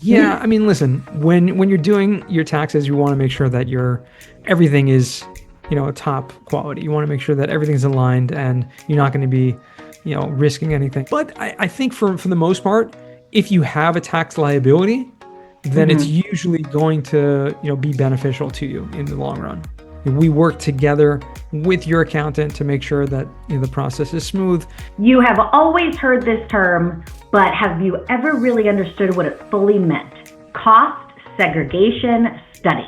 Yeah, I mean, listen, when you're doing your taxes, you want to make sure that everything is, top quality. You want to make sure that everything's aligned and you're not going to be, risking anything. But I think for the most part, if you have a tax liability, then it's Mhm. usually going to, be beneficial to you in the long run. We work together with your accountant to make sure that the process is smooth. You have always heard this term, but have you ever really understood what it fully meant? Cost segregation study.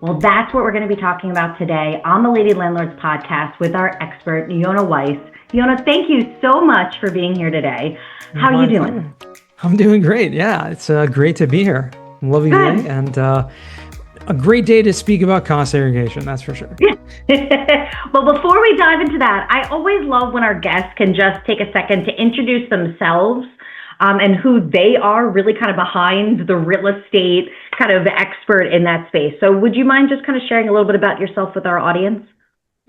Well, that's what we're going to be talking about today on the Lady Landlords podcast with our expert, Yonah Weiss. Yonah, thank you so much for being here today. How are My you doing? pleasure. I'm doing great. Yeah, it's great to be here. Lovely day Good. and a great day to speak about cost segregation. That's for sure. Well, before we dive into that, I always love when our guests can just take a second to introduce themselves and who they are, really kind of behind the real estate kind of expert in that space. So would you mind just kind of sharing a little bit about yourself with our audience?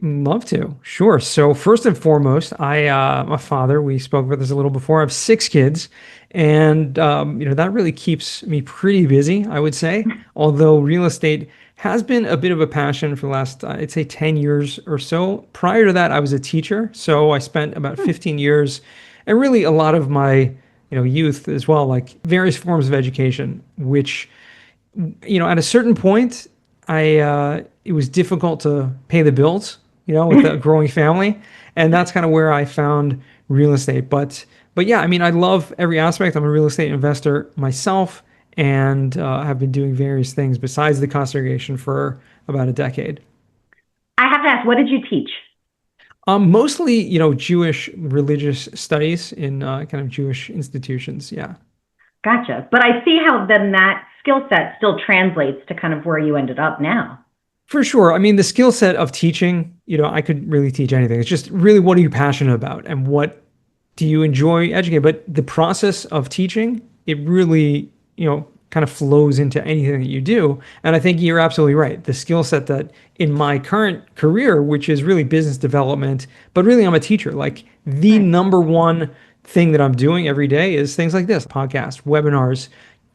Love to. Sure. So first and foremost, I'm a father. We spoke about this a little before. I have 6 kids, and that really keeps me pretty busy, I would say. Although real estate has been a bit of a passion for the last, I'd say, 10 years or so. Prior to that, I was a teacher, so I spent about 15 years, and really a lot of my, youth as well, like various forms of education, which at a certain point, it was difficult to pay the bills, with a growing family, and that's kind of where I found real estate. But yeah, I mean, I love every aspect. I'm a real estate investor myself, and have been doing various things besides the cost segregation for about a decade. I have to ask, what did you teach? Mostly, Jewish religious studies in kind of Jewish institutions. Yeah. Gotcha. But I see how then that skill set still translates to kind of where you ended up now. For sure. I mean, the skill set of teaching, I could really teach anything. It's just really what are you passionate about and what do you enjoy educating? But the process of teaching, it really, kind of flows into anything that you do. And I think you're absolutely right. The skill set that in my current career, which is really business development, but really I'm a teacher. Like the Right. number one thing that I'm doing every day is things like this, podcasts, webinars,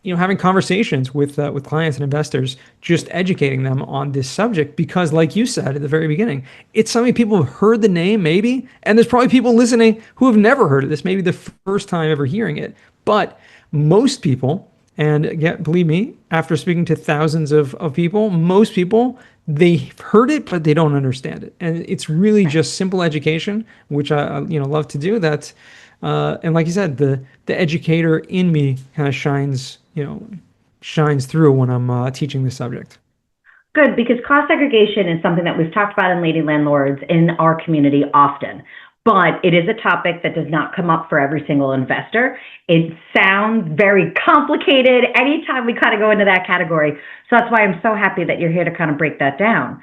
having conversations with clients and investors, just educating them on this subject because, like you said at the very beginning, it's something people have heard the name maybe, and there's probably people listening who have never heard of this, maybe the first time ever hearing it. But most people, and again, believe me, after speaking to thousands of people, most people they've heard it but they don't understand it, and it's really Right. just simple education, which I love to do. That and like you said, the educator in me kind of shines through when I'm teaching this subject. Good, because cost segregation is something that we've talked about in Lady Landlords in our community often, but it is a topic that does not come up for every single investor. It sounds very complicated anytime we kind of go into that category. So that's why I'm so happy that you're here to kind of break that down.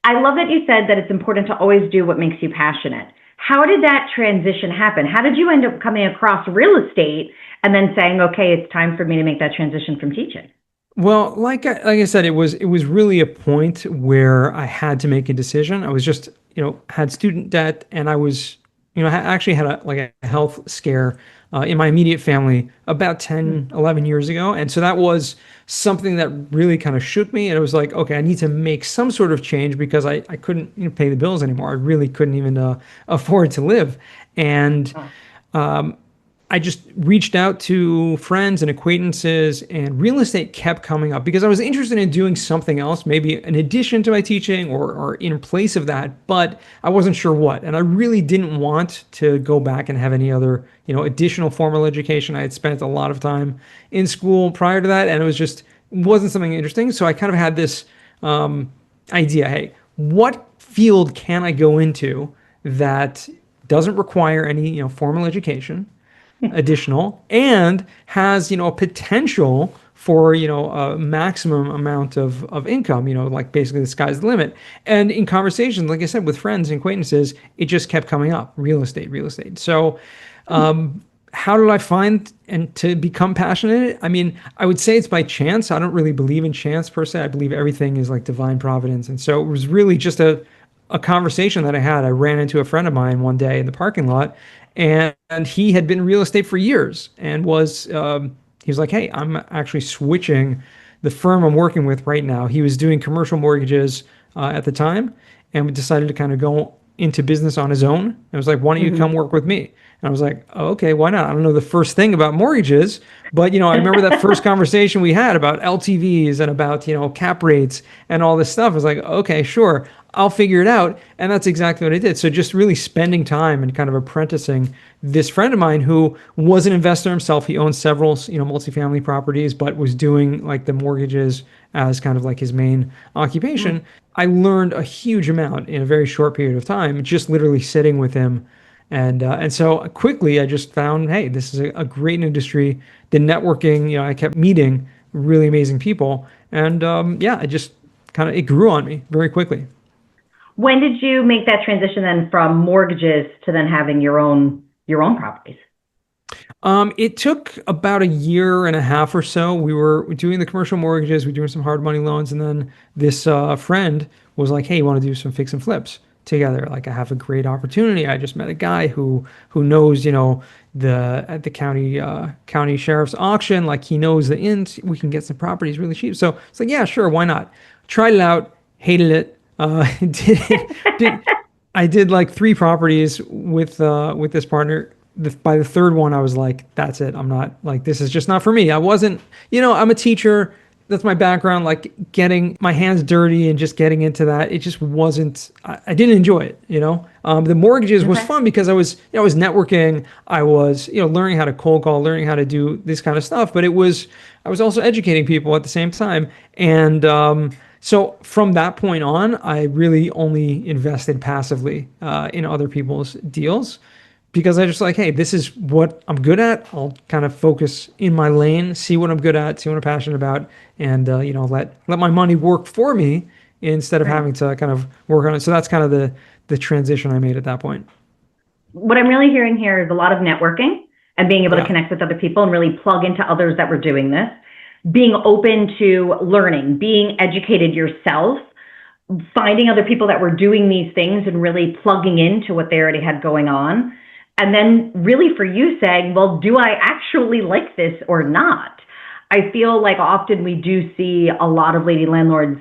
I love that you said that it's important to always do what makes you passionate. How did that transition happen? How did you end up coming across real estate and then saying, okay, it's time for me to make that transition from teaching? Well, like I said, it was really a point where I had to make a decision. I was just had student debt, and I was actually had a health scare in my immediate family about 10, 11 years ago, and so that was something that really kind of shook me. And it was like, okay, I need to make some sort of change because I couldn't pay the bills anymore. I really couldn't even afford to live, and I just reached out to friends and acquaintances, and real estate kept coming up because I was interested in doing something else, maybe in addition to my teaching or in place of that, but I wasn't sure what. And I really didn't want to go back and have any other, additional formal education. I had spent a lot of time in school prior to that, and it was just wasn't something interesting. So I kind of had this idea, hey, what field can I go into that doesn't require any, formal education, additional, and has a potential for a maximum amount of income, like basically the sky's the limit. And in conversations, like I said, with friends and acquaintances, it just kept coming up, real estate. So how did I find and to become passionate? I mean, I would say it's by chance. I don't really believe in chance per se. I believe everything is like divine providence. And so it was really just a conversation that I had. I ran into a friend of mine one day in the parking lot, and he had been in real estate for years and was He was like, hey, I'm actually switching the firm I'm working with right now. He was doing commercial mortgages at the time, and we decided to kind of go into business on his own. And I was like, why don't you come Hmm. work with me? And I was like, oh, okay, why not? I don't know the first thing about mortgages, but I remember that first conversation we had about LTVs and about, cap rates and all this stuff. I was like, okay, sure, I'll figure it out. And that's exactly what I did. So just really spending time and kind of apprenticing this friend of mine who was an investor himself. He owned several, multifamily properties, but was doing like the mortgages as kind of like his main occupation. I learned a huge amount in a very short period of time, just literally sitting with him. And so quickly, I just found, hey, this is a great industry. The networking, I kept meeting really amazing people, and yeah, I just kind of it grew on me very quickly. When did you make that transition then from mortgages to then having your own properties? It took about a year and a half or so. We were doing the commercial mortgages, we were doing some hard money loans, and then this friend was like, "Hey, you want to do some fix and flips together? Like, I have a great opportunity. I just met a guy who knows, the at the county sheriff's auction. Like, he knows the ins. We can get some properties really cheap." So it's like, yeah, sure, why not? Tried it out, hated it. Did I did like three properties with this partner. By the third one, I was like, "That's it. I'm not like this is just not for me." I wasn't, I'm a teacher. That's my background. Like getting my hands dirty and just getting into that. It just wasn't. I didn't enjoy it. The mortgages was Okay. fun because I was networking. I was, learning how to cold call, learning how to do this kind of stuff. But I was also educating people at the same time. And so from that point on, I really only invested passively in other people's deals because I just like, hey, this is what I'm good at. I'll kind of focus in my lane, see what I'm good at, see what I'm passionate about, and let my money work for me instead of Right. having to kind of work on it. So that's kind of the transition I made at that point. What I'm really hearing here is a lot of networking and being able to Yeah. connect with other people and really plug into others that were doing this, being open to learning, being educated yourself, finding other people that were doing these things and really plugging into what they already had going on. And then really for you saying, well, do I actually like this or not? I feel like often we do see a lot of lady landlords,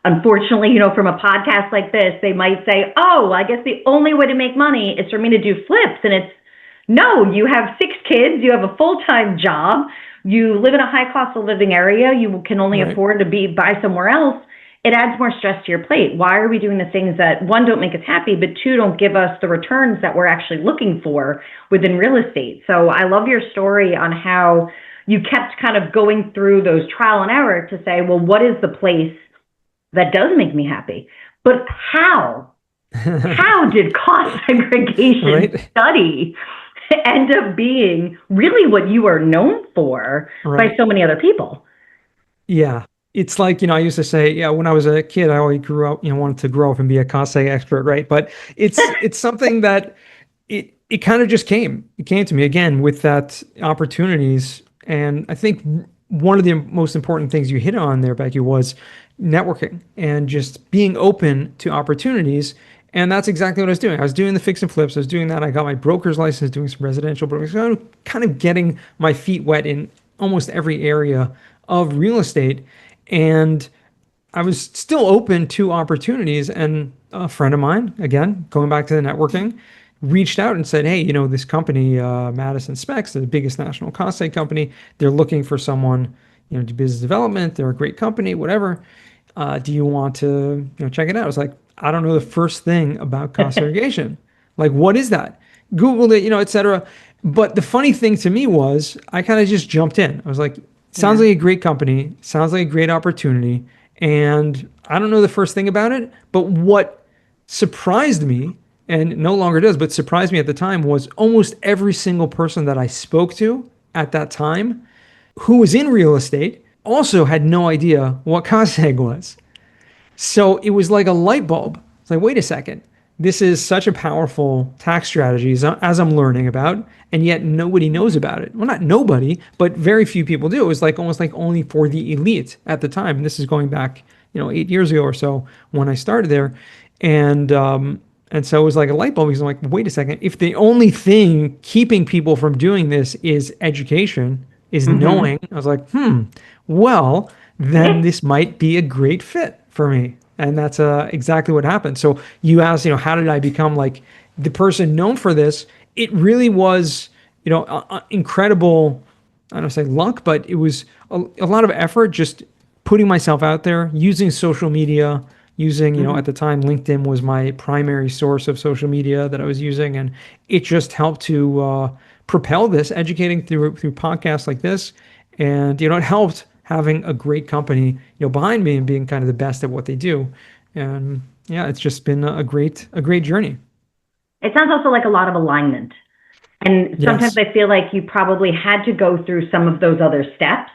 unfortunately, from a podcast like this, they might say, oh, I guess the only way to make money is for me to do flips. And it's no, you have 6 kids, you have a full-time job, you live in a high cost of living area, you can only Right. afford to buy somewhere else. It adds more stress to your plate. Why are we doing the things that, one, don't make us happy, but two, don't give us the returns that we're actually looking for within real estate? So I love your story on how you kept kind of going through those trial and error to say, well, what is the place that does make me happy? But how did cost segregation Right. study end up being really what you are known for by Right. so many other people? Yeah. It's like, I used to say, yeah, when I was a kid, I always grew up, wanted to grow up and be a cost expert, right? But it's something that it kind of just came. It came to me again with that opportunities. And I think one of the most important things you hit on there, Becky, was networking and just being open to opportunities. And that's exactly what I was doing. I was doing the fix and flips. I was doing that. I got my broker's license, doing some residential brokers, kind of getting my feet wet in almost every area of real estate. And I was still open to opportunities. And a friend of mine, again, going back to the networking, reached out and said, hey, this company, Madison Specs, the biggest national cost site company, they're looking for someone, to do business development. They're a great company, whatever. Do you want to, check it out? I was like, I don't know the first thing about cost segregation. Like, what is that? Googled it, et cetera. But the funny thing to me was I kind of just jumped in. I was like, sounds Yeah. like a great company, sounds like a great opportunity. And I don't know the first thing about it, but what surprised me, and no longer does, but surprised me at the time, was almost every single person that I spoke to at that time who was in real estate also had no idea what cost seg was. So it was like a light bulb. It's like, wait a second. This is such a powerful tax strategy as I'm learning about, and yet nobody knows about it. Well, not nobody, but very few people do. It was like almost like only for the elite at the time. And this is going back, 8 years ago or so when I started there. And so it was like a light bulb because I'm like, wait a second. If the only thing keeping people from doing this is education, is Mm-hmm. knowing, I was like, well, then this might be a great fit for me. And that's exactly what happened. So you asked, how did I become like the person known for this? It really was, incredible, I don't say luck, but it was a lot of effort just putting myself out there, using social media, using, at the time, LinkedIn was my primary source of social media that I was using. And it just helped to propel this, educating through podcasts like this. And, it helped having a great company, behind me and being kind of the best at what they do. And yeah, it's just been a great journey. It sounds also like a lot of alignment. And sometimes Yes. I feel like you probably had to go through some of those other steps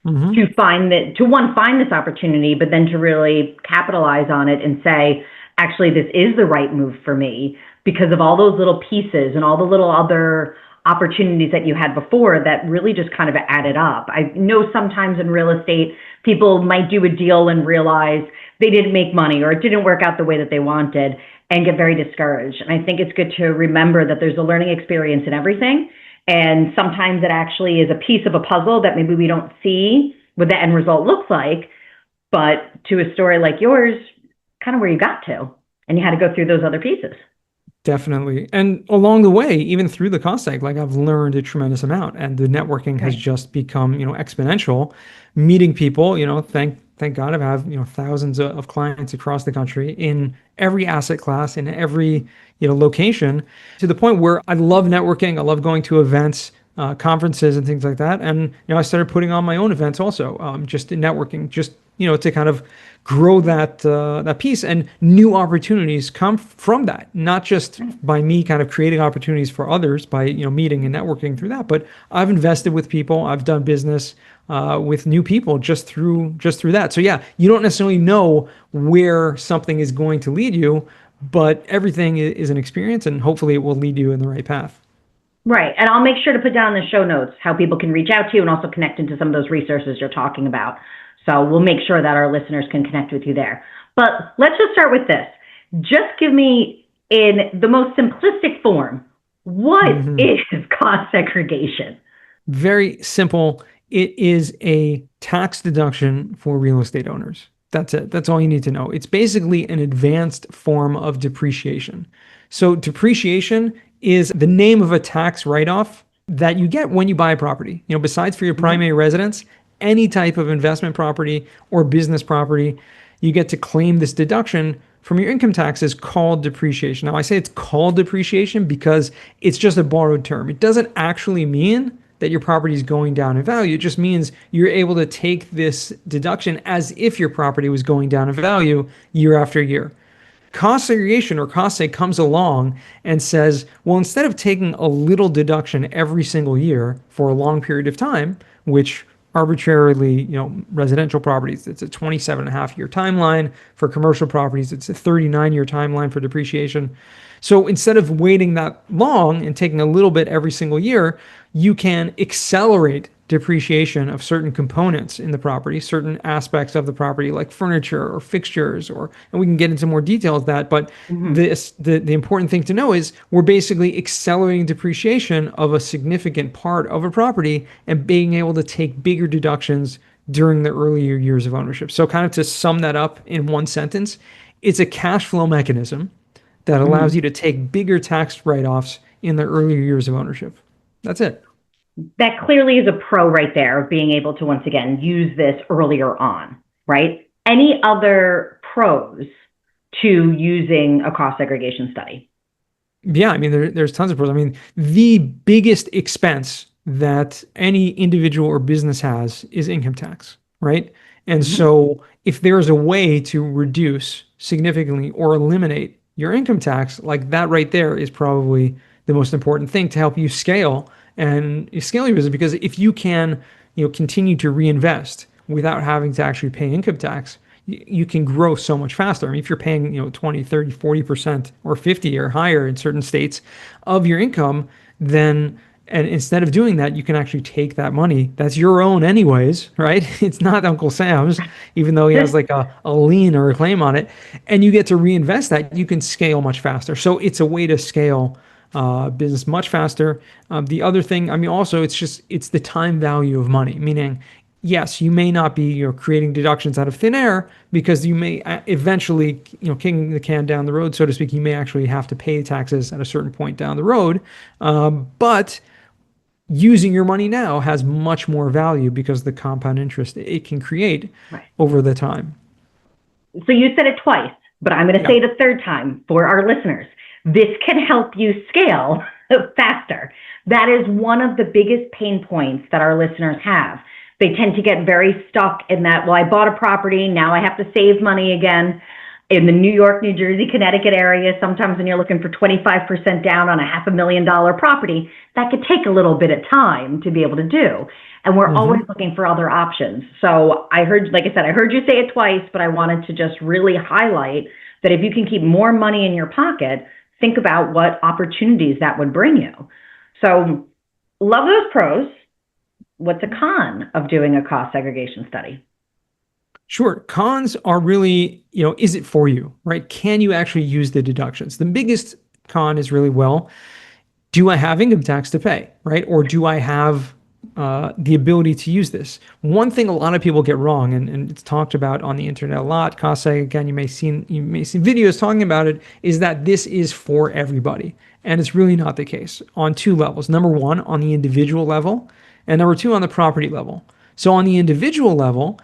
Hmm. to find that, to one, find this opportunity, but then to really capitalize on it and say, actually, this is the right move for me because of all those little pieces and all the little other opportunities that you had before that really just kind of added up. I know sometimes in real estate, people might do a deal and realize they didn't make money or it didn't work out the way that they wanted and get very discouraged. And I think it's good to remember that there's a learning experience in everything. And sometimes it actually is a piece of a puzzle that maybe we don't see what the end result looks like. But to a story like yours, kind of where you got to, and you had to go through those other pieces. Definitely. And along the way, even through the cost seg, like I've learned a tremendous amount and the networking has Right. just become, exponential. Meeting people, thank God I have, thousands of clients across the country in every asset class, in every, location to the point where I love networking. I love going to events, conferences and things like that. And, I started putting on my own events also, just in networking, just, to kind of grow that piece, and new opportunities come from that, not just by me kind of creating opportunities for others by meeting and networking through that, but I've invested with people, I've done business with new people just through that. So yeah, you don't necessarily know where something is going to lead you, but everything is an experience, and hopefully it will lead you in the right path. Right. And I'll make sure to put down in the show notes how people can reach out to you and also connect into some of those resources you're talking about. So we'll make sure that our listeners can connect with you there. But let's just start with this. Just give me, in the most simplistic form, what Mhm. is cost segregation? Very simple. It is a tax deduction for real estate owners. That's it. That's all you need to know. It's basically an advanced form of depreciation. So, depreciation is the name of a tax write off that you get when you buy a property. Besides for your Mm-hmm. primary residence, any type of investment property or business property, you get to claim this deduction from your income taxes called depreciation. Now, I say it's called depreciation because it's just a borrowed term. It doesn't actually mean that your property is going down in value. It just means you're able to take this deduction as if your property was going down in value year after year. Cost segregation, or cost seg, comes along and says, well, instead of taking a little deduction every single year for a long period of time, which arbitrarily, residential properties, it's a 27 and a half year timeline. For commercial properties, it's a 39-year timeline for depreciation. So instead of waiting that long and taking a little bit every single year, you can accelerate depreciation of certain components in the property, certain aspects of the property, like furniture or fixtures, and we can get into more details of that. But Mm-hmm. the important thing to know is we're basically accelerating depreciation of a significant part of a property and being able to take bigger deductions during the earlier years of ownership. So kind of to sum that up in one sentence, it's a cash flow mechanism that allows Mm-hmm. you to take bigger tax write-offs in the earlier years of ownership. That's it. That clearly is a pro right there of being able to, once again, use this earlier on, right? Any other pros to using a cost segregation study? Yeah, I mean, there's tons of pros. I mean, the biggest expense that any individual or business has is income tax, right? And Mm-hmm. so, if there's a way to reduce significantly or eliminate your income tax, like that right there is probably the most important thing to help you scale and scale your business. Because if you can, continue to reinvest without having to actually pay income tax, you can grow so much faster. I mean, if you're paying, 20, 30, 40% or 50 or higher in certain states of your income, then and instead of doing that, you can actually take that money that's your own anyways, right? It's not Uncle Sam's, even though he has like a lien or a claim on it, and you get to reinvest that. You can scale much faster. So it's a way to scale business much faster. The other thing, I mean, also it's the time value of money, meaning yes, you may not be creating deductions out of thin air because you may eventually kicking the can down the road, so to speak. You may actually have to pay taxes at a certain point down the road, but using your money now has much more value because of the compound interest it can create Right. over the time. So you said it twice, but I'm going to say Yeah. it a third time for our listeners. This can help you scale faster. That is one of the biggest pain points that our listeners have. They tend to get very stuck in that, well, I bought a property, now I have to save money again. In the New York, New Jersey, Connecticut area, sometimes when you're looking for 25% down on a $500,000 property, that could take a little bit of time to be able to do. And we're always looking for other options. So I heard, like I said, I heard you say it twice, but I wanted to just really highlight that if you can keep more money in your pocket, think about what opportunities that would bring you. So love those pros. What's a con of doing a cost segregation study? Sure. Cons are really, is it for you, right? Can you actually use the deductions? The biggest con is really, well, do I have income tax to pay, right? Or do I have the ability to use this? One thing a lot of people get wrong, and it's talked about on the internet a lot, cost seg, again, you may see videos talking about it, is that this is for everybody. And it's really not the case on two levels. Number one, on the individual level, and number two, on the property level. So on the individual level,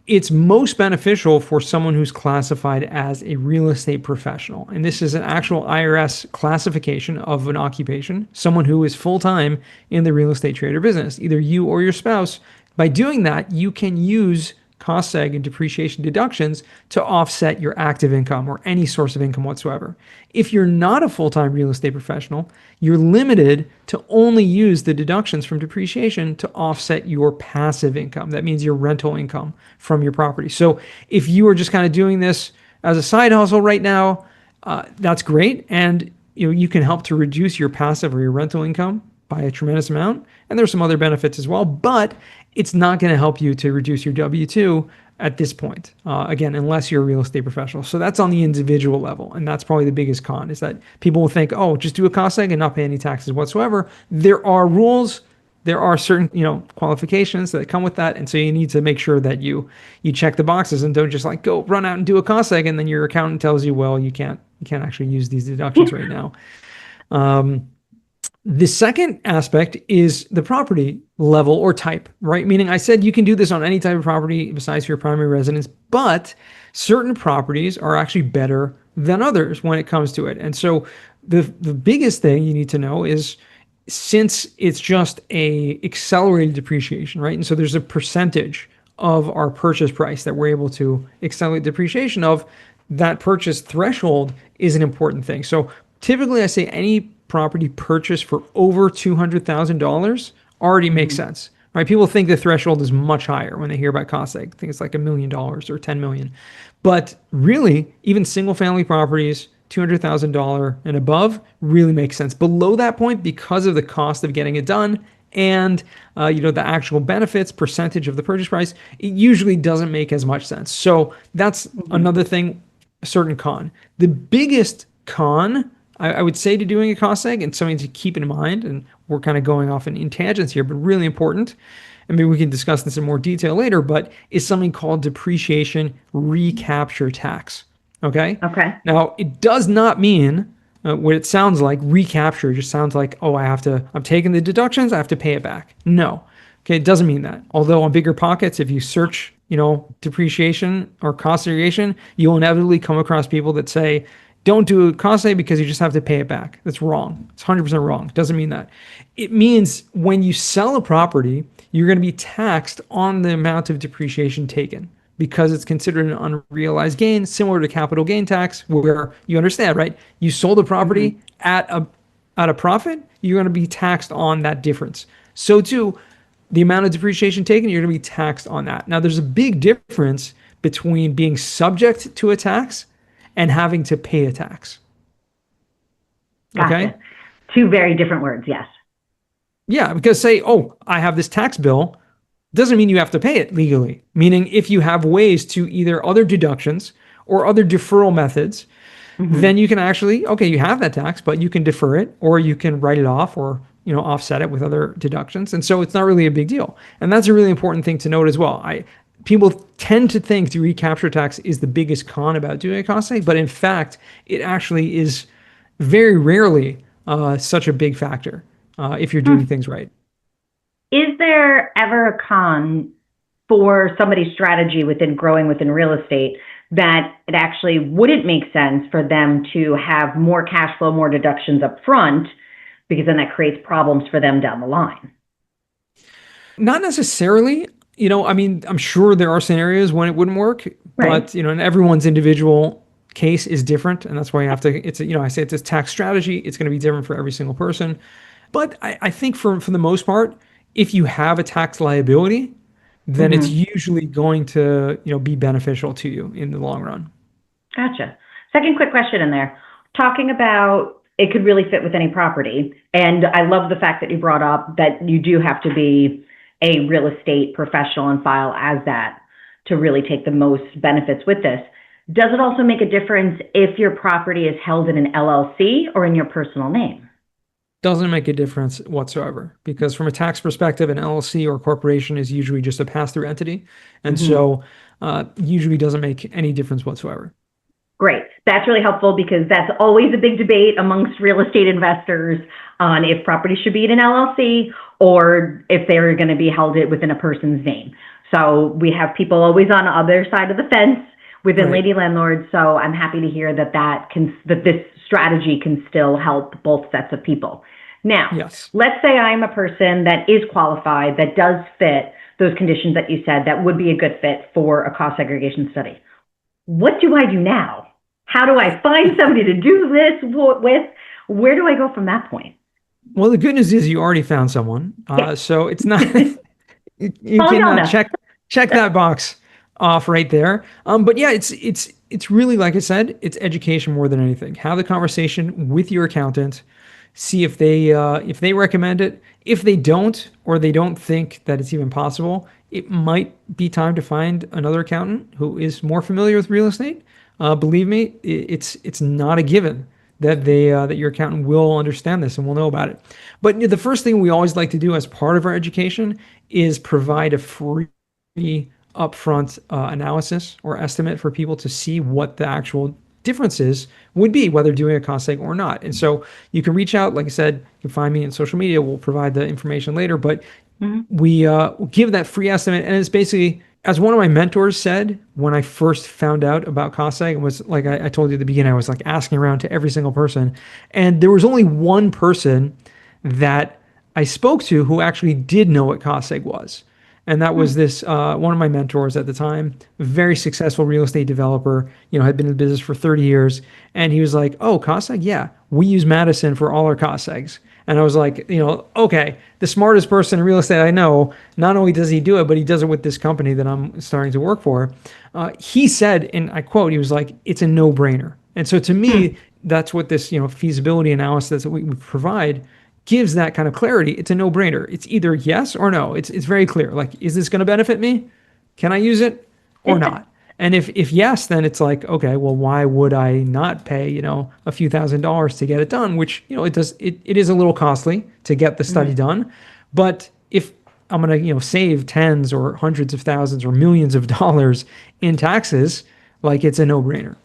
it's most beneficial for someone who's classified as a real estate professional. And this is an actual IRS classification of an occupation, someone who is full-time in the real estate trade or business, either you or your spouse. By doing that, you can use cost seg and depreciation deductions to offset your active income or any source of income whatsoever. If you're not a full-time real estate professional, you're limited to only use the deductions from depreciation to offset your passive income. That means your rental income from your property. So if you are just kind of doing this as a side hustle right now, that's great. And you can help to reduce your passive or your rental income by a tremendous amount. And there's some other benefits as well, but it's not going to help you to reduce your W-2 at this point, again, unless you're a real estate professional. So that's on the individual level. And that's probably the biggest con, is that people will think, oh, just do a cost seg and not pay any taxes whatsoever. There are rules. There are certain, qualifications that come with that. And so you need to make sure that you check the boxes and don't just like go run out and do a cost seg. And then your accountant tells you, well, you can't actually use these deductions right now. The second aspect is the property level or type, right? Meaning I said you can do this on any type of property besides your primary residence, but certain properties are actually better than others when it comes to it. And so the biggest thing you need to know is, since it's just a accelerated depreciation, right? And so there's a percentage of our purchase price that we're able to accelerate depreciation of. That purchase threshold is an important thing. So typically I say any property purchase for over $200,000 already makes sense, right? People think the threshold is much higher when they hear about cost seg. I think it's like $1 million or 10 million. But really, even single family properties, $200,000 and above really makes sense. Below that point, because of the cost of getting it done and the actual benefits percentage of the purchase price, it usually doesn't make as much sense. So that's another thing, a certain con. The biggest con I would say to doing a cost seg, and something to keep in mind, and we're kind of going off in tangents here, but really important, and maybe we can discuss this in more detail later, but is something called depreciation recapture tax. Okay? Okay. Now, it does not mean what it sounds like. Recapture just sounds like, oh, I'm taking the deductions, I have to pay it back. No. Okay, it doesn't mean that. Although on Bigger Pockets, if you search, depreciation or cost segregation, you'll inevitably come across people that say, don't do a cost seg because you just have to pay it back. That's wrong. It's 100% wrong. It doesn't mean that. It means when you sell a property, you're going to be taxed on the amount of depreciation taken because it's considered an unrealized gain, similar to capital gain tax, where you understand, right? You sold a property at a profit, you're going to be taxed on that difference. So too, the amount of depreciation taken, you're going to be taxed on that. Now, there's a big difference between being subject to a tax and having to pay a tax. Gotcha. Okay? Two very different words, yes. Yeah, because say, oh, I have this tax bill, doesn't mean you have to pay it legally. Meaning if you have ways to either other deductions or other deferral methods Hmm. then you can actually, okay, you have that tax, but you can defer it or you can write it off or, offset it with other deductions. And so it's not really a big deal. And that's a really important thing to note as well. People tend to think the recapture tax is the biggest con about doing a cost seg, but in fact, it actually is very rarely such a big factor if you're doing Hmm. things right. Is there ever a con for somebody's strategy within growing within real estate that it actually wouldn't make sense for them to have more cash flow, more deductions up front, because then that creates problems for them down the line? Not necessarily. I mean, I'm sure there are scenarios when it wouldn't work, Right. but and everyone's individual case is different, and that's why you have to. I say it's a tax strategy. It's going to be different for every single person. But I think for the most part, if you have a tax liability, then it's Hmm. usually going to be beneficial to you in the long run. Gotcha. Second quick question in there. Talking about it could really fit with any property. And I love the fact that you brought up that you do have to be a real estate professional and file as that to really take the most benefits with this. Does it also make a difference if your property is held in an LLC or in your personal name? Doesn't make a difference whatsoever because from a tax perspective, an LLC or corporation is usually just a pass-through entity, and Hmm. so usually doesn't make any difference whatsoever. Great. That's really helpful because that's always a big debate amongst real estate investors on if property should be in an LLC or if they're going to be held it within a person's name. So we have people always on the other side of the fence within Right. Lady Landlords. So I'm happy to hear that this strategy can still help both sets of people. Now, Yes. let's say I'm a person that is qualified, that does fit those conditions that you said, that would be a good fit for a cost segregation study. What do I do now? How do I find somebody to do this with? Where do I go from that point? Well, the good news is you already found someone, Yeah. so it's not. You Oh, can Yonah. check that box off right there. But yeah, it's really like I said, it's education more than anything. Have the conversation with your accountant, see if they recommend it. If they don't, or they don't think that it's even possible, it might be time to find another accountant who is more familiar with real estate. Believe me, it's not a given that your accountant will understand this and will know about it. But the first thing we always like to do as part of our education is provide a free upfront analysis or estimate for people to see what the actual differences would be, whether doing a cost seg or not. And so you can reach out. Like I said, you can find me on social media. We'll provide the information later, but Mhm. we give that free estimate. And it's basically, as one of my mentors said when I first found out about cost seg, was like I told you at the beginning, I was like asking around to every single person. And there was only one person that I spoke to who actually did know what cost seg was. And that was Hmm. this one of my mentors at the time, very successful real estate developer, had been in business for 30 years. And he was like, "Oh, cost seg? Yeah, we use Madison for all our cost segs." And I was like, okay, the smartest person in real estate I know, not only does he do it, but he does it with this company that I'm starting to work for. He said, and I quote, he was like, "It's a no-brainer." And so to Hmm. me, that's what this, feasibility analysis that we provide gives that kind of clarity. It's a no-brainer. It's either yes or no. It's very clear. Like, is this going to benefit me? Can I use it or not? And if yes, then it's like, okay, well, why would I not pay, a few $1,000s to get it done? Which, it is a little costly to get the study Hmm. done. But if I'm gonna, save tens or hundreds of thousands or millions of dollars in taxes, like it's a no-brainer.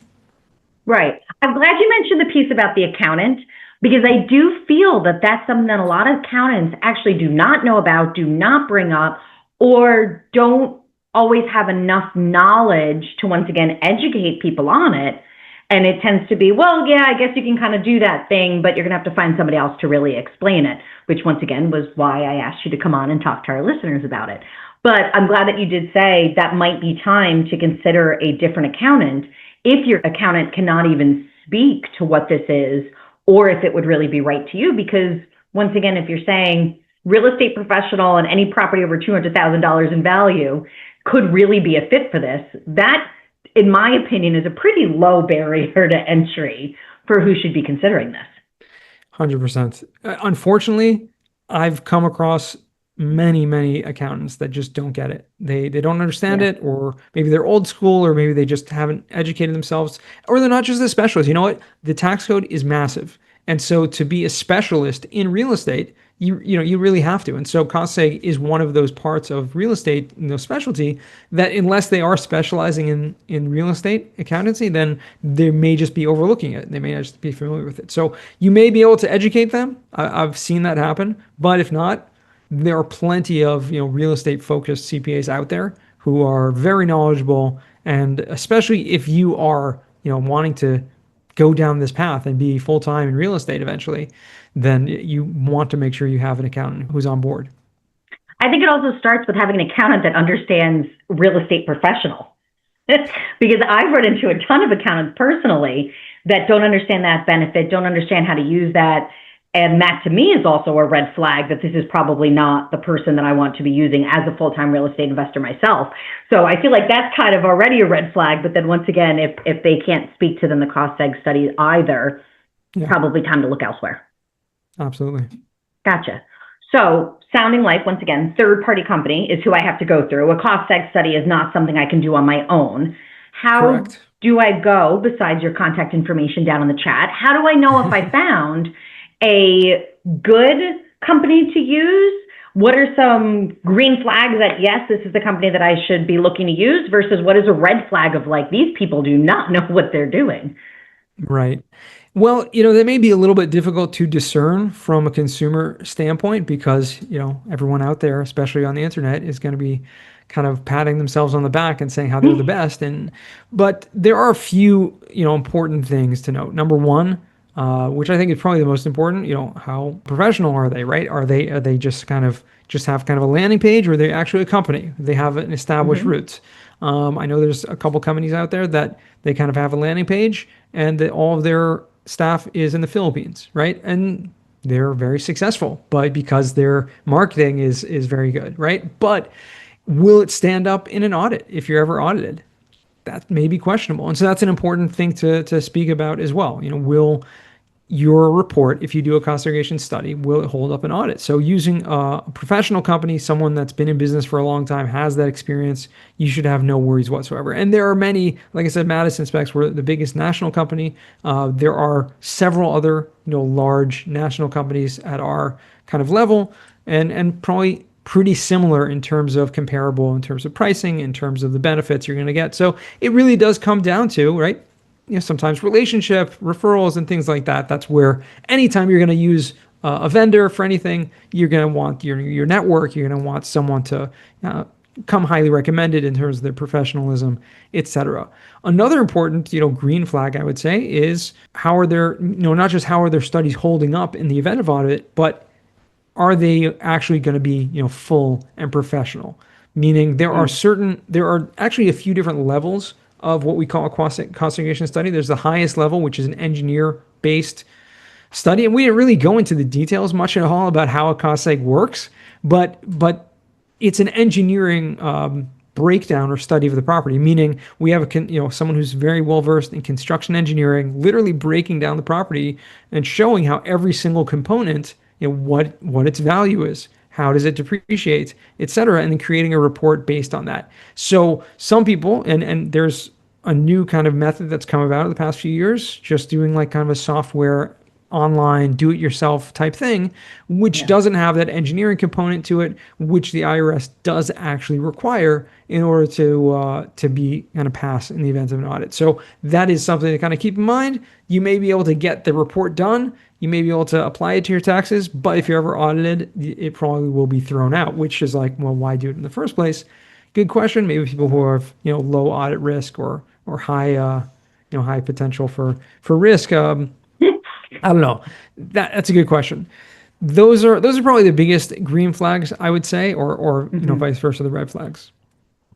Right. I'm glad you mentioned the piece about the accountant because I do feel that that's something that a lot of accountants actually do not know about, do not bring up, or don't always have enough knowledge to once again educate people on it. And it tends to be, well, yeah, I guess you can kind of do that thing, but you're going to have to find somebody else to really explain it, which once again was why I asked you to come on and talk to our listeners about it. But I'm glad that you did say that might be time to consider a different accountant if your accountant cannot even speak to what this is or if it would really be right to you. Because once again, if you're saying real estate professional and any property over $200,000 in value could really be a fit for this, that, in my opinion, is a pretty low barrier to entry for who should be considering this. 100%. Unfortunately, I've come across many accountants that just don't get it. They don't understand Yeah. it, or maybe they're old school, or maybe they just haven't educated themselves, or they're not just a specialist. You know what? The tax code is massive. And so to be a specialist in real estate, you really have to. And so cost seg is one of those parts of real estate, specialty that unless they are specializing in real estate accountancy, then they may just be overlooking it. They may not just be familiar with it. So you may be able to educate them. I've seen that happen, but if not, there are plenty of real estate focused CPAs out there who are very knowledgeable, and especially if you are wanting to go down this path and be full time in real estate eventually, then you want to make sure you have an accountant who's on board. I think it also starts with having an accountant that understands real estate professional. Because I've run into a ton of accountants personally that don't understand that benefit, don't understand how to use that. And that to me is also a red flag that this is probably not the person that I want to be using as a full-time real estate investor myself. So I feel like that's kind of already a red flag. But then once again, if they can't speak to them, the cost seg study either, Yeah, probably time to look elsewhere. absolutely. Gotcha. So sounding like, once again, third-party company is who I have to go through. A cost seg study is not something I can do on my own. How Correct. do I go, besides your contact information down in the chat, how do I know if I found a good company to use? What are some green flags that, yes, this is the company that I should be looking to use, versus what is a red flag of like, these people do not know what they're doing? Right. Well, that may be a little bit difficult to discern from a consumer standpoint because, everyone out there, especially on the internet, is going to be kind of patting themselves on the back and saying how they're the best. But there are a few, important things to note. Number one, which I think is probably the most important, how professional are they, right? Are they just have kind of a landing page, or are they actually a company? They have an established Mm-hmm. roots. I know there's a couple companies out there that they kind of have a landing page and that all of their staff is in the Philippines, right? And they're very successful, but because their marketing is very good, right? But will it stand up in an audit if you're ever audited? That may be questionable. And so that's an important thing to speak about as well. Will your report, if you do a cost segregation study, will it hold up an audit? So using a professional company, someone that's been in business for a long time, has that experience, you should have no worries whatsoever. And there are many, like I said, Madison Specs, we're the biggest national company. There are several other, large national companies at our kind of level, and probably pretty similar in terms of comparable, in terms of pricing, in terms of the benefits you're going to get. So it really does come down to, right? Sometimes relationship, referrals, and things like that. That's where anytime you're going to use a vendor for anything, you're going to want your network. You're going to want someone to come highly recommended in terms of their professionalism, etc. Another important, green flag I would say is how are their, not just how are their studies holding up in the event of audit, but are they actually going to be, full and professional? Meaning there are actually a few different levels of what we call a cost segregation study. There's the highest level, which is an engineer-based study, and we didn't really go into the details much at all about how a cost seg works, but it's an engineering breakdown or study of the property. Meaning we have someone who's very well versed in construction engineering, literally breaking down the property and showing how every single component, what its value is, how does it depreciate, et cetera, and then creating a report based on that. So some people, and there's a new kind of method that's come about in the past few years, just doing like kind of a software online do-it-yourself type thing, which doesn't have that engineering component to it, which the IRS does actually require in order to be kind of pass in the event of an audit. So that is something to kind of keep in mind. You may be able to get the report done. You may be able to apply it to your taxes, but if you're ever audited, it probably will be thrown out, which is like, well, why do it in the first place? Good question. Maybe people who have low audit risk or high high potential for risk. I don't know. That's a good question. Those are probably the biggest green flags I would say, or vice versa, the red flags.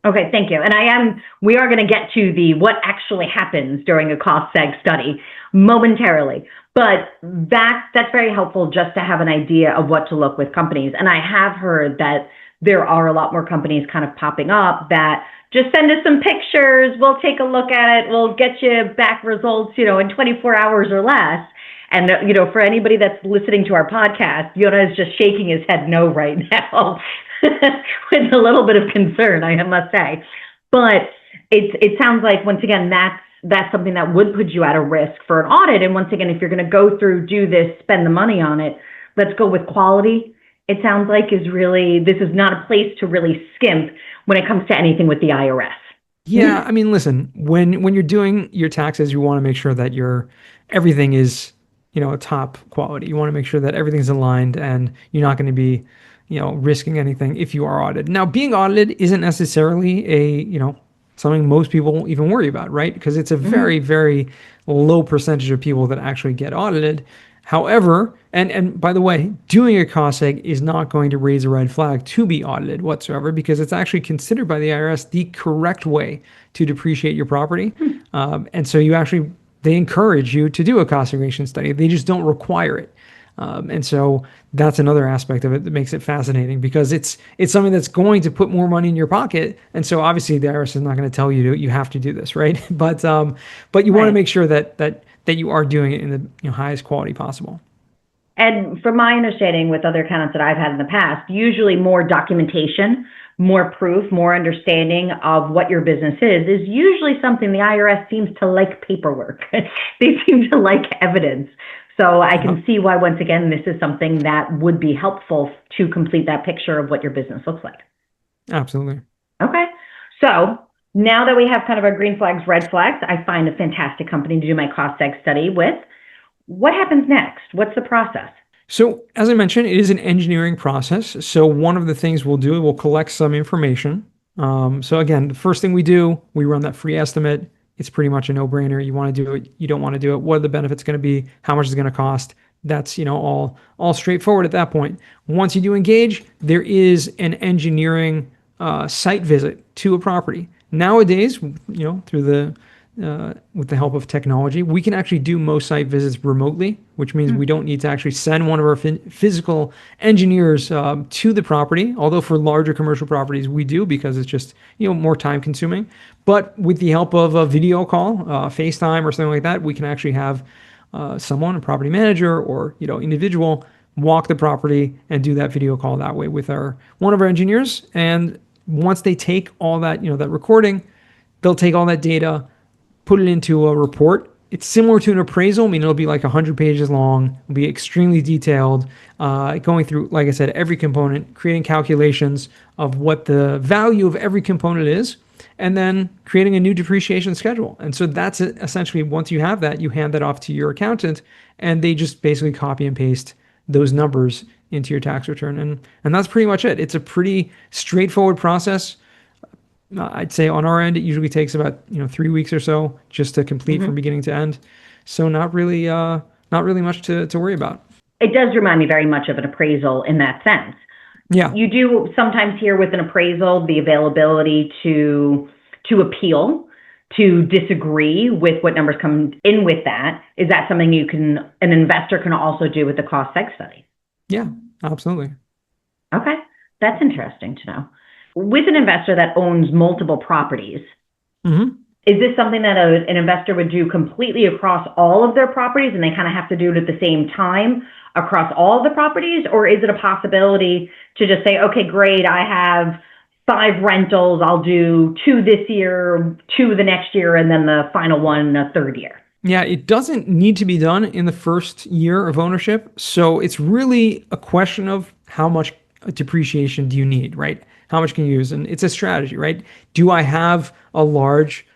Okay, thank you. And we are going to get to the what actually happens during a cost seg study momentarily. But that's very helpful just to have an idea of what to look with companies. And I have heard that there are a lot more companies kind of popping up that just send us some pictures, we'll take a look at it, we'll get you back results, in 24 hours or less. And, for anybody that's listening to our podcast, Yonah is just shaking his head no right now with a little bit of concern, I must say. But it sounds like, once again, that's something that would put you at a risk for an audit. And once again, if you're going to go through, do this, spend the money on it, let's go with quality. It sounds like this is not a place to really skimp when it comes to anything with the IRS. Yeah, I mean, listen, when you're doing your taxes, you want to make sure that everything is, top quality. You want to make sure that everything's aligned and you're not going to be, risking anything if you are audited. Now, being audited isn't necessarily something most people even worry about, right? Because it's a very, very low percentage of people that actually get audited. However, and by the way, doing a cost seg is not going to raise a red flag to be audited whatsoever, because it's actually considered by the IRS the correct way to depreciate your property. And so they encourage you to do a cost segregation study. They just don't require it. And so that's another aspect of it that makes it fascinating, because it's something that's going to put more money in your pocket. And so obviously the IRS is not going to tell you have to do this, right? But you want to make sure that you are doing it in the highest quality possible. And from my understanding with other accountants that I've had in the past, usually more documentation, more proof, more understanding of what your business is usually something the IRS seems to like paperwork. They seem to like evidence. So I can see why, once again, this is something that would be helpful to complete that picture of what your business looks like. Absolutely. Okay. So now that we have kind of our green flags, red flags, I find a fantastic company to do my cost seg study with. What happens next? What's the process? So as I mentioned, it is an engineering process. So one of the things we'll collect some information. So again, the first thing we do, we run that free estimate. It's pretty much a no-brainer. You want to do it, you don't want to do it. What are the benefits going to be? How much is it going to cost? That's all straightforward at that point. Once you do engage, there is an engineering site visit to a property. Nowadays, through with the help of technology, we can actually do most site visits remotely, which means we don't need to actually send one of our physical engineers to the property. Although for larger commercial properties, we do, because it's just more time consuming. But with the help of a video call, FaceTime or something like that, we can actually have someone, a property manager or individual, walk the property and do that video call that way with one of our engineers. And once they take all that that recording, they'll take all that data, put it into a report. It's similar to an appraisal. I mean, it'll be like 100 pages long. It'll be extremely detailed, going through, like I said, every component, creating calculations of what the value of every component is, and then creating a new depreciation schedule. And so that's it. Essentially, once you have that, you hand that off to your accountant, and they just basically copy and paste those numbers into your tax return. And that's pretty much it. It's a pretty straightforward process. I'd say on our end, it usually takes about 3 weeks or so just to complete from beginning to end. So not really much to worry about. It does remind me very much of an appraisal in that sense. Yeah. You do sometimes hear with an appraisal the availability to appeal, to disagree with what numbers come in with that. Is that something an investor can also do with the cost seg study? Yeah, absolutely. Okay, that's interesting to know. With an investor that owns multiple properties, is this something that an investor would do completely across all of their properties, and they kind of have to do it at the same time across all of the properties? Or is it a possibility to just say, okay, great, I have 5 rentals, I'll do 2 this year, 2 the next year, and then the final one the third year? Yeah, it doesn't need to be done in the first year of ownership. So it's really a question of how much depreciation do you need, right? How much can you use? And it's a strategy, right? Do I have a large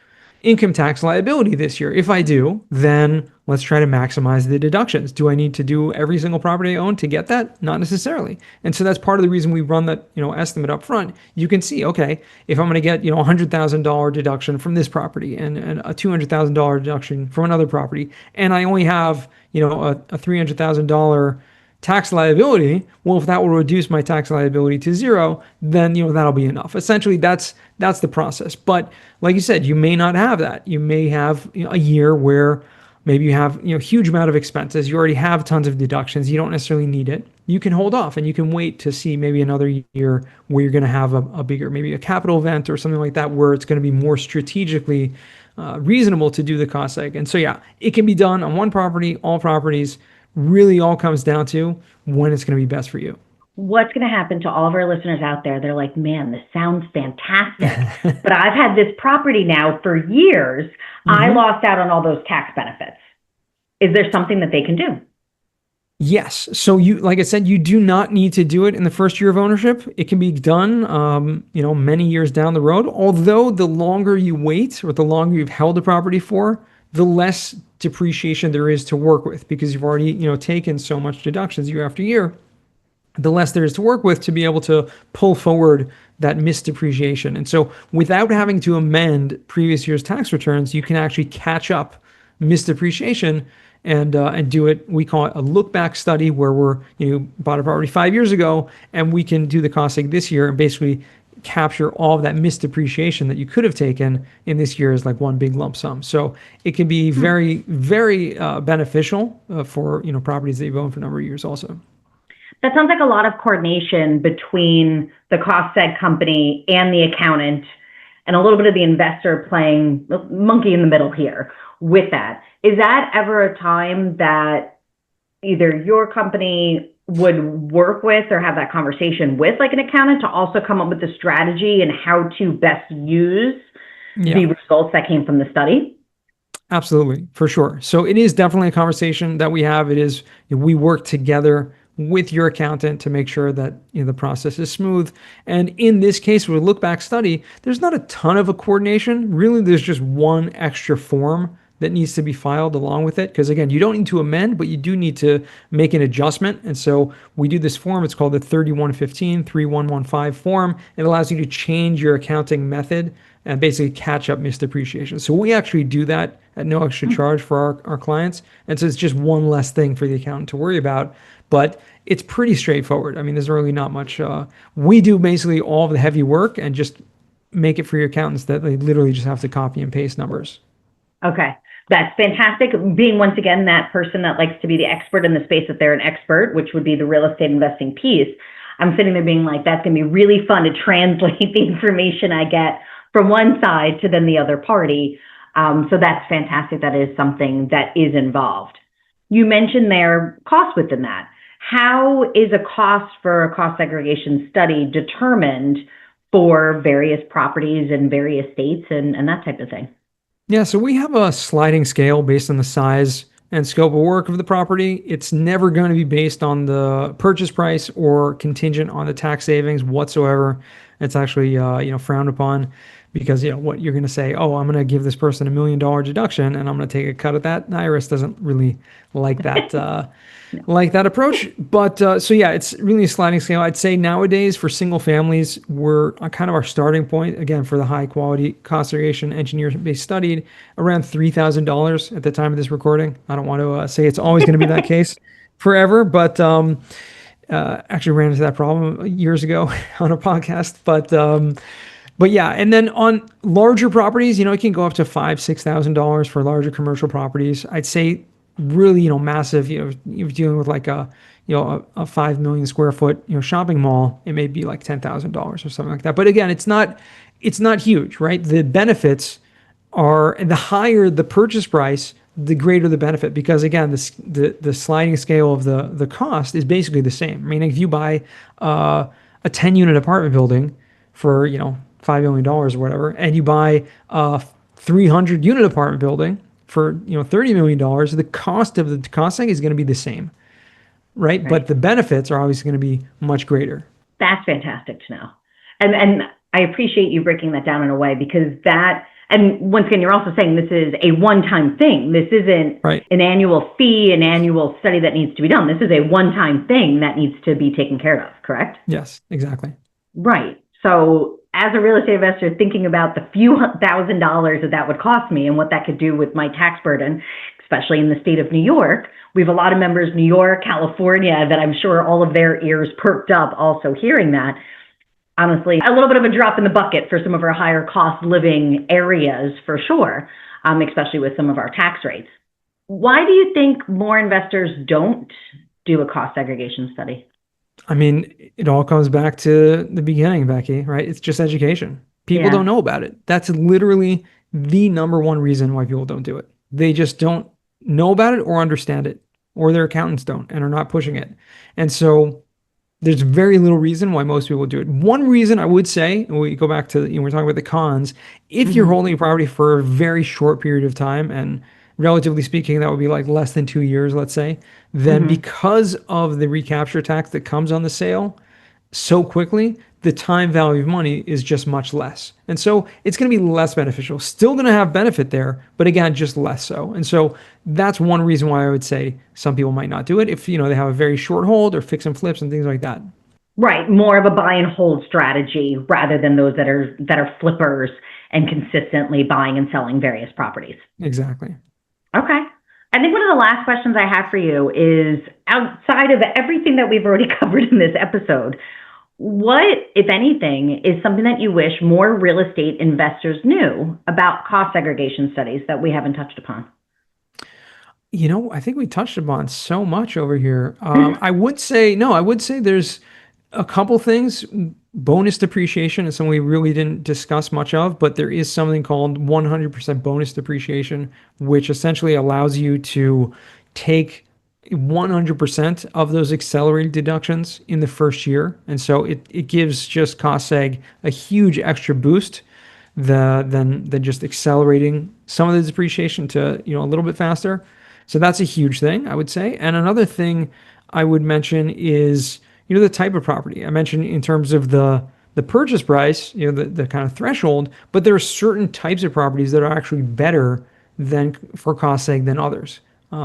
income tax liability this year? If I do, then let's try to maximize the deductions. Do I need to do every single property I own to get that? Not necessarily. And so that's part of the reason we run that, estimate up front. You can see, okay, if I'm going to get, $100,000 deduction from this property and a $200,000 deduction from another property, and I only have, a $300,000 tax liability, well, if that will reduce my tax liability to 0, then that'll be enough. Essentially, that's the process. But like you said, you may not have that. You may have a year where maybe you have, huge amount of expenses. You already have tons of deductions. You don't necessarily need it. You can hold off and you can wait to see maybe another year where you're going to have a bigger, maybe a capital event or something like that, where it's going to be more strategically reasonable to do the cost seg. And so, yeah, it can be done on one property, all properties. Really all comes down to when it's going to be best for you. What's going to happen to all of our listeners out there? They're like, man, this sounds fantastic, but I've had this property now for years. I Mhm. lost out on all those tax benefits. Is there something that they can do? Yes. So like I said, you do not need to do it in the first year of ownership. It can be done, many years down the road. Although the longer you wait or the longer you've held the property for, the less depreciation there is to work with because you've already, taken so much deductions year after year. The less there is to work with to be able to pull forward that missed depreciation. And so without having to amend previous year's tax returns, you can actually catch up missed depreciation and do it. We call it a look back study where we're, bought a property 5 years ago and we can do the cost seg this year and basically capture all of that missed depreciation that you could have taken in this year as like one big lump sum. So it can be very, very beneficial for, properties that you've owned for a number of years also. That sounds like a lot of coordination between the cost seg company and the accountant, and a little bit of the investor playing monkey in the middle here with that. Is that ever a time that either your company would work with or have that conversation with like an accountant to also come up with the strategy and how to best use the Yeah. results that came from the study? Absolutely, for sure. So it is definitely a conversation that we have. It is, we work together with your accountant to make sure that the process is smooth. And in this case, with a look back study, there's not a ton of a coordination. Really, there's just one extra form that needs to be filed along with it. Because again, you don't need to amend, but you do need to make an adjustment. And so we do this form. It's called the 3115 form. It allows you to change your accounting method and basically catch up missed depreciation. So we actually do that at no extra charge for our clients. And so it's just one less thing for the accountant to worry about. But it's pretty straightforward. I mean, there's really not much. We do basically all of the heavy work and just make it for your accountants that they literally just have to copy and paste numbers. Okay. That's fantastic. Being once again that person that likes to be the expert in the space that they're an expert, which would be the real estate investing piece. I'm sitting there being like, that's going to be really fun to translate the information I get from one side to then the other party. So that's fantastic. That is something that is involved. You mentioned there costs within that. How is a cost for a cost segregation study determined for various properties and various states and that type of thing? Yeah, so we have a sliding scale based on the size and scope of work of the property. It's never going to be based on the purchase price or contingent on the tax savings whatsoever. It's actually frowned upon because what you're going to say, oh, I'm going to give this person $1 million deduction and I'm going to take a cut of that. The IRS doesn't really like that. Like that approach. But so yeah, it's really a sliding scale. I'd say nowadays for single families, we're kind of our starting point again for the high quality cost segregation engineer based studied around $3,000 at the time of this recording. I don't want to say it's always going to be that case forever, but actually ran into that problem years ago on a podcast. But yeah, and then on larger properties, it can go up to $5,000-6,000 for larger commercial properties. I'd say really, massive, you're dealing with like a 5 million square foot, shopping mall, it may be like $10,000 or something like that. But again, it's not huge, right? The benefits are, the higher the purchase price, the greater the benefit, because again, the sliding scale of the cost is basically the same. I mean, if you buy a 10 unit apartment building for, $5 million or whatever, and you buy a 300 unit apartment building for $30 million, the cost of the cost seg is going to be the same, right? But the benefits are always going to be much greater. That's fantastic to know. And I appreciate you breaking that down in a way because that, and once again, you're also saying this is a one-time thing. This isn't Right. an annual fee, an annual study that needs to be done. This is a one-time thing that needs to be taken care of, correct? Yes, exactly. Right. So as a real estate investor, thinking about the few $1,000s that would cost me and what that could do with my tax burden, especially in the state of New York, we have a lot of members, New York, California, that I'm sure all of their ears perked up also hearing that. Honestly, a little bit of a drop in the bucket for some of our higher cost living areas for sure, especially with some of our tax rates. Why do you think more investors don't do a cost segregation study? I mean, it all comes back to the beginning, Becky, right? It's just education. People don't Yeah. know about it. That's literally the number one reason why people don't do it. They just don't know about it or understand it, or their accountants don't and are not pushing it. And so there's very little reason why most people do it. One reason I would say, and we go back to, we're talking about the cons, if you're Hmm. holding a property for a very short period of time, and relatively speaking, that would be like less than 2 years, let's say, then Hmm. because of the recapture tax that comes on the sale so quickly, the time value of money is just much less. And so it's going to be less beneficial. Still going to have benefit there, but again, just less so. And so that's one reason why I would say some people might not do it if, they have a very short hold or fix and flips and things like that. Right, more of a buy and hold strategy rather than those that are flippers and consistently buying and selling various properties. Exactly. Okay. I think one of the last questions I have for you is outside of everything that we've already covered in this episode, what, if anything, is something that you wish more real estate investors knew about cost segregation studies that we haven't touched upon? I think we touched upon so much over here. I would say, no, I would say there's a couple things. Bonus depreciation is something we really didn't discuss much of, but there is something called 100% bonus depreciation, which essentially allows you to take 100% of those accelerated deductions in the first year. And so it gives just cost seg a huge extra boost than just accelerating some of the depreciation to, a little bit faster. So that's a huge thing, I would say. And another thing I would mention is, the type of property. I mentioned in terms of the purchase price, the kind of threshold, but there are certain types of properties that are actually better than for cost seg than others.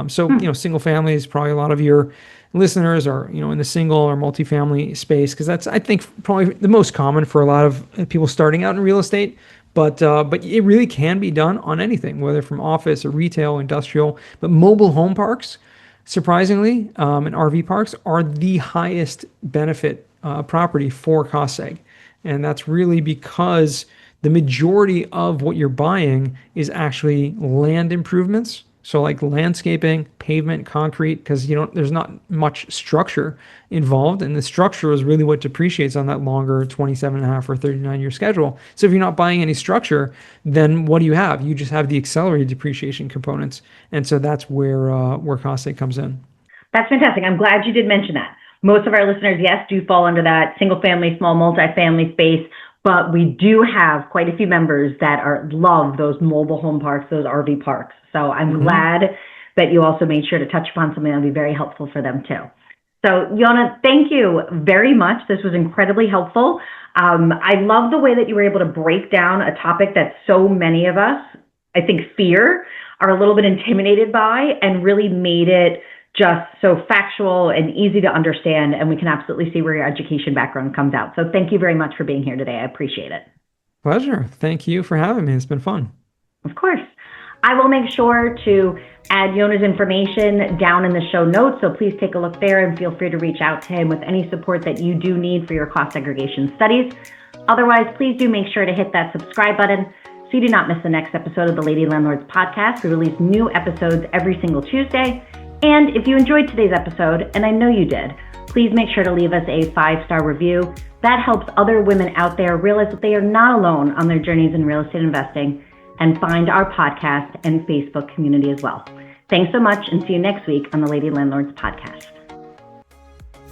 So, single family is probably a lot of your listeners are, in the single or multifamily space, because that's, I think, probably the most common for a lot of people starting out in real estate. But it really can be done on anything, whether from office or retail, industrial. But mobile home parks, surprisingly, and RV parks are the highest benefit property for cost seg. And that's really because the majority of what you're buying is actually land improvements. So like landscaping, pavement, concrete, because there's not much structure involved, and the structure is really what depreciates on that longer 27 and a half or 39-year schedule. So if you're not buying any structure, then what do you have? You just have the accelerated depreciation components, and so that's where cost seg comes in. That's fantastic. I'm glad you did mention that. Most of our listeners, yes, do fall under that single family, small multifamily space, but we do have quite a few members that love those mobile home parks, those RV parks. So I'm Hmm. glad that you also made sure to touch upon something that would be very helpful for them too. So, Yonah, thank you very much. This was incredibly helpful. I love the way that you were able to break down a topic that so many of us, I think, fear, are a little bit intimidated by, and really made it just so factual and easy to understand. And we can absolutely see where your education background comes out. So, thank you very much for being here today. I appreciate it. Pleasure. Thank you for having me. It's been fun. Of course. I will make sure to add Yonah's information down in the show notes, so please take a look there and feel free to reach out to him with any support that you do need for your cost segregation studies. Otherwise, please do make sure to hit that subscribe button so you do not miss the next episode of the Lady Landlords podcast. We release new episodes every single Tuesday. And if you enjoyed today's episode, and I know you did, please make sure to leave us a 5-star review. That helps other women out there realize that they are not alone on their journeys in real estate investing, and find our podcast and Facebook community as well. Thanks so much, and see you next week on the Lady Landlords podcast.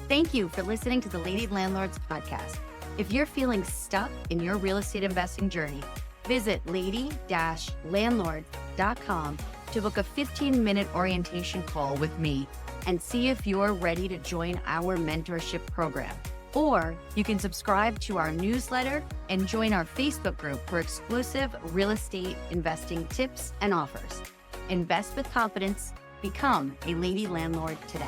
Thank you for listening to the Lady Landlords podcast. If you're feeling stuck in your real estate investing journey, visit lady-landlord.com to book a 15-minute orientation call with me and see if you're ready to join our mentorship program. Or you can subscribe to our newsletter and join our Facebook group for exclusive real estate investing tips and offers. Invest with confidence. Become a Lady Landlord today.